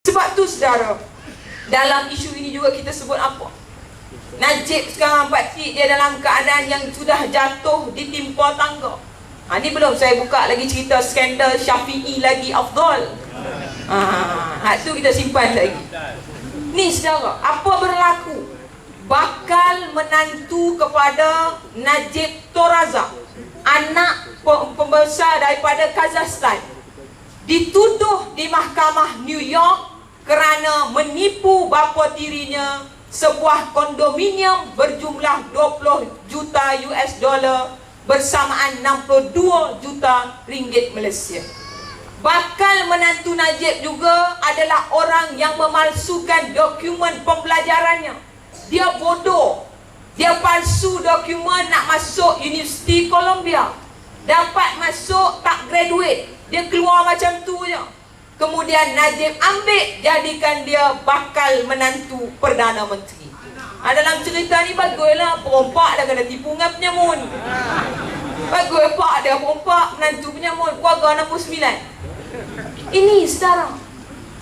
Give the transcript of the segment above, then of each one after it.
Sebab tu saudara, dalam isu ini juga kita sebut apa? Najib sekarang pakcik dia dalam keadaan yang sudah jatuh ditimpa tangga. Ni belum saya buka lagi cerita skandal Syafi'i lagi Afdal. Tu kita simpan lagi. Ni saudara, apa berlaku? Bakal menantu kepada Najib Torazak, anak pembesar daripada Kazakhstan, dituduh di mahkamah New York kerana menipu bapa tirinya sebuah kondominium berjumlah 20 juta US dollar bersamaan 62 juta ringgit Malaysia. Bakal menantu Najib juga adalah orang yang memalsukan dokumen pembelajarannya. Dia bodoh. Dia palsu dokumen nak masuk Universiti Columbia. Dapat masuk tak graduate. Dia keluar macam tu je. Kemudian Najib ambil jadikan dia bakal menantu Perdana Menteri. Dalam cerita ni baguslah perompak dah kena tipu dengan penyamun. Bagus pak dia perompak menantu penyamun keluarga 69. Ini saudara.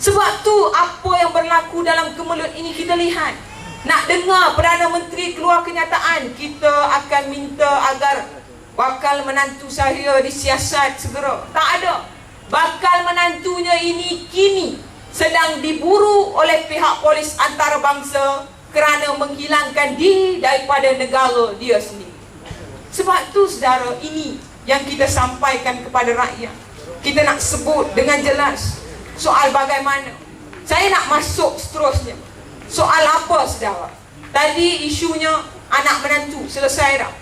Sebab tu apa yang berlaku dalam Kemelut ini kita lihat. Nak dengar Perdana Menteri keluar kenyataan, kita akan minta agar bakal menantu saya disiasat segera. Tak ada. Bakal menantunya ini kini sedang diburu oleh pihak polis antarabangsa kerana menghilangkan diri daripada negara dia sendiri. Sebab tu saudara, ini yang kita sampaikan kepada rakyat. Kita nak sebut dengan jelas soal bagaimana. Saya nak masuk seterusnya. Soal apa saudara? Tadi isunya anak menantu selesai dah.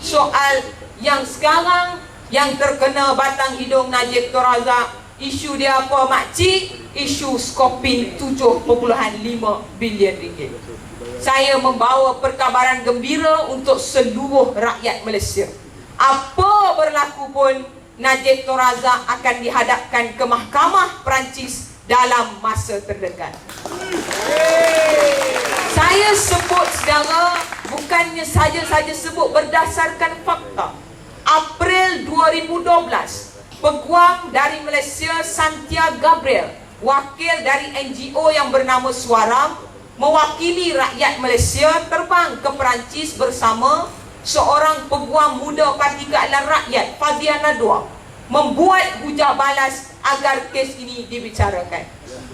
Soal yang sekarang yang terkena batang hidung Najib Torazak, isu dia apa makcik? Isu skopin 7.5 bilion ringgit. Saya membawa perkabaran gembira untuk seluruh rakyat Malaysia. Apa berlaku pun, Najib Torazak akan dihadapkan ke mahkamah Perancis dalam masa terdekat. Saya sebut saudara, bukannya saja sebut berdasarkan fakta. April 2012, peguam dari Malaysia Santiago Gabriel, wakil dari NGO yang bernama Suara, mewakili rakyat Malaysia terbang ke Perancis bersama seorang peguam muda Parti Keadilan Rakyat, Fadhian Nadwa, membuat hujah balas agar kes ini dibicarakan.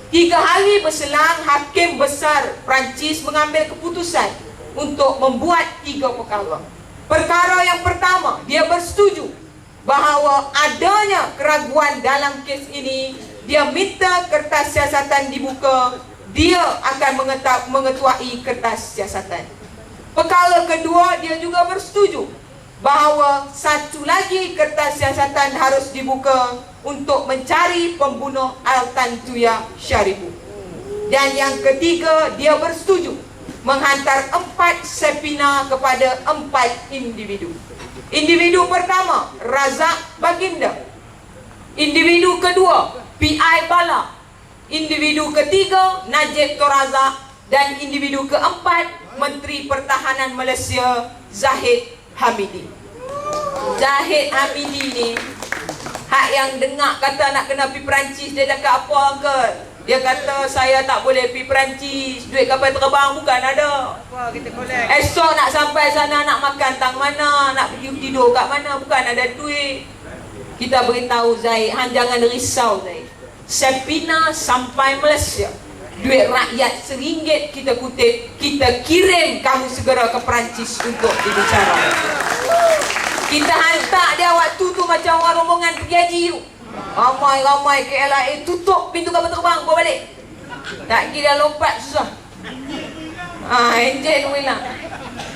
3 hari berselang, Hakim Besar Perancis mengambil keputusan untuk membuat 3 perkara. Perkara yang pertama, dia bersetuju bahawa adanya keraguan dalam kes ini. Dia minta kertas siasatan dibuka. Dia akan mengetuai kertas siasatan. Perkara kedua, dia juga bersetuju bahawa satu lagi kertas siasatan harus dibuka untuk mencari pembunuh Altan Tuya Syaribu. Dan yang ketiga, dia bersetuju menghantar 4 subpoena kepada 4 individu. Individu pertama, Razak Baginda. Individu kedua, PI Bala. Individu ketiga, Najib Torazak. Dan individu keempat, Menteri Pertahanan Malaysia, Zahid Hamidi. Zahid Hamidi ni, hak yang dengar kata nak kena pergi Perancis, dia cakap apa ke? Dia kata saya tak boleh pergi Perancis, duit kapal terbang bukan ada. Esok nak sampai sana nak makan tang mana, nak pergi tidur kat mana, bukan ada duit. Kita beritahu Zaid, hang jangan risau Zaid. Subpoena sampai Malaysia, duit rakyat RM1 kita kutip, kita kirim kamu segera ke Perancis untuk dibicarakan. Kita hantar dia waktu tu macam orang rombongan pergi haji tu. Ramai-ramai KLIA tutup pintu kapal terbang, bawa balik. Tak kira lompat susah. Enjin hilang.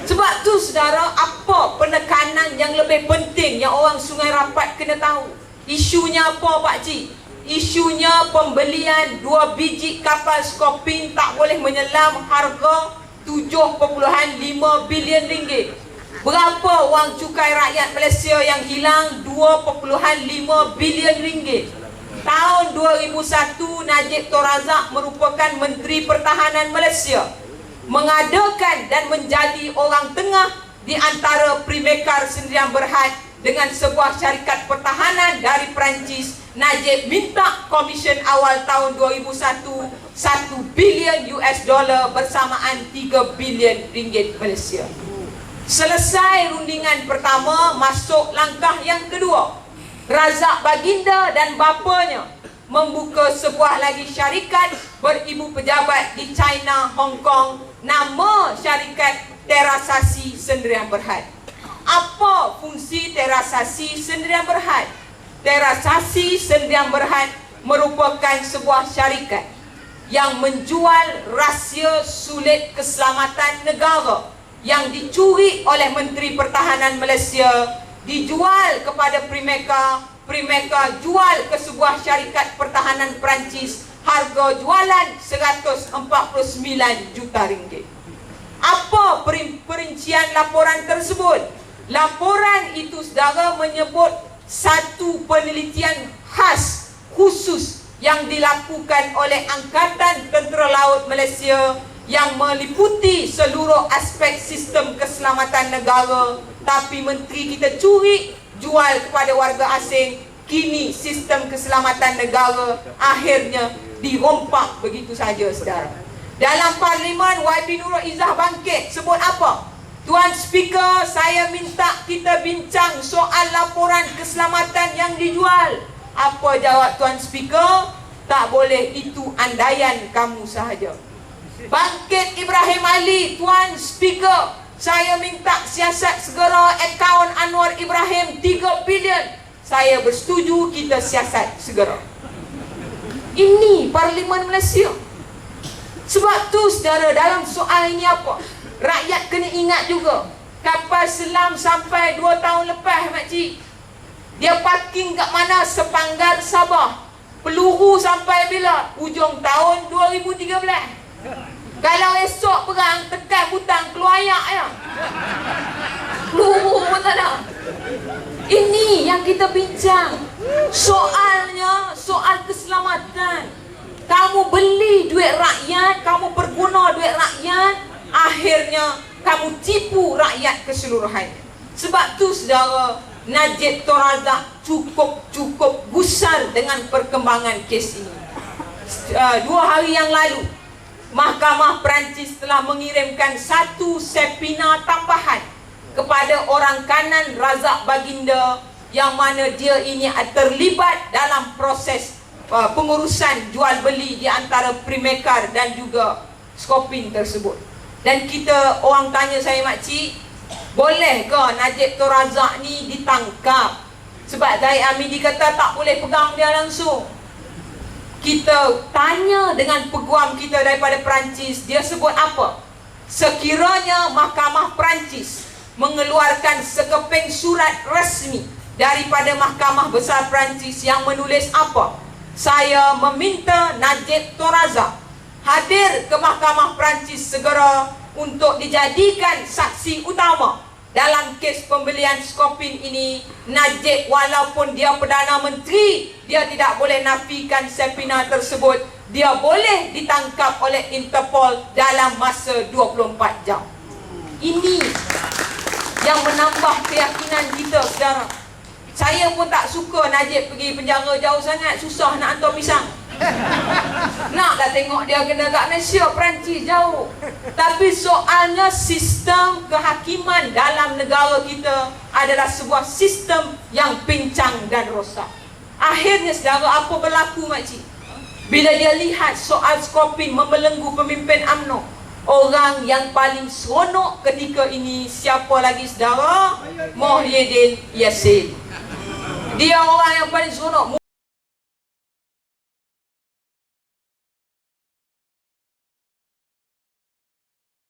Sebab tu saudara, apa penekanan yang lebih penting yang orang Sungai Rapat kena tahu? Isunya apa pakcik? Isunya pembelian 2 biji kapal skopin tak boleh menyelam harga 7.5 bilion ringgit. Berapa wang cukai rakyat Malaysia yang hilang? 2.5 bilion ringgit. Tahun 2001, Najib Torazak merupakan Menteri Pertahanan Malaysia, mengadakan dan menjadi orang tengah di antara Primekar Sdn Bhd dengan sebuah syarikat pertahanan dari Perancis. Najib minta komisen awal tahun 2001 $1 bilion bersamaan 3 bilion ringgit Malaysia. Selesai rundingan pertama, masuk langkah yang kedua. Razak Baginda dan bapanya membuka sebuah lagi syarikat beribu pejabat di China, Hong Kong. Nama syarikat Terasasi Sendirian Berhad. Apa fungsi Terasasi Sendirian Berhad? Terasasi Sendirian Berhad merupakan sebuah syarikat yang menjual rahsia sulit keselamatan negara yang dicuri oleh Menteri Pertahanan Malaysia, dijual kepada Primeka. Primeka jual ke sebuah syarikat pertahanan Perancis. Harga jualan 149 juta ringgit. Apa perincian laporan tersebut? Laporan itu saudara menyebut satu penelitian khas khusus yang dilakukan oleh Angkatan Tentera Laut Malaysia yang meliputi seluruh aspek sistem keselamatan negara, tapi menteri kita curi, jual kepada warga asing. Kini sistem keselamatan negara akhirnya dirompak begitu saja saudara. Dalam Parlimen, YB Nurul Izzah bangkit sebut apa? Tuan Speaker, saya minta kita bincang soal laporan keselamatan yang dijual. Apa jawab Tuan Speaker? Tak boleh, itu andaian kamu sahaja. Bangkit Ibrahim Ali, Tuan Speaker, saya minta siasat segera akaun Anwar Ibrahim 3 bilion. Saya bersetuju kita siasat segera. Ini Parlimen Malaysia. Sebab tu saudara, dalam soal ini apa? Rakyat kena ingat juga, kapal selam sampai 2 tahun lepas makcik, dia parking kat mana? Sepanggar Sabah. Peluru sampai bila? Hujung tahun 2013. Kalau esok perang, tekan butang keluar ayak ya. Peluru pun tak ada. Ini yang kita bincang. Soalnya soal keselamatan. Kamu beli duit rakyat, kamu perguna duit rakyat, akhirnya kamu tipu rakyat keseluruhan. Sebab tu saudara, Najib Tun Razak cukup gusar dengan perkembangan kes ini. 2 hari yang lalu, Mahkamah Perancis telah mengirimkan satu subpoena tambahan kepada orang kanan Razak Baginda, yang mana dia ini terlibat dalam proses pengurusan jual beli di antara Primekar dan juga Skopin tersebut. Dan kita, orang tanya saya, makcik, boleh ke Najib Tun Razak ni ditangkap? Sebab Zahid Hamidi kata tak boleh pegang dia langsung. Kita tanya dengan peguam kita daripada Perancis, dia sebut apa? Sekiranya Mahkamah Perancis mengeluarkan sekeping surat rasmi daripada Mahkamah Besar Perancis yang menulis apa? Saya meminta Najib Tun Razak hadir ke Mahkamah Perancis segera untuk dijadikan saksi utama dalam kes pembelian Skopin ini. Najib walaupun dia Perdana Menteri, dia tidak boleh nafikan subpoena tersebut. Dia boleh ditangkap oleh Interpol dalam masa 24 jam. Ini yang menambah keyakinan kita saudara. Saya pun tak suka Najib pergi penjara jauh sangat, susah nak hantar pisang. Nak dah tengok dia kena kat Malaysia, Perancis jauh. Tapi soalnya sistem kehakiman dalam negara kita adalah sebuah sistem yang pincang dan rosak. Akhirnya saudara, apa berlaku makcik? Bila dia lihat soal Skopin membelenggu pemimpin UMNO, orang yang paling seronok ketika ini siapa lagi saudara? Muhyiddin Yassin. Dia orang yang paling seronok.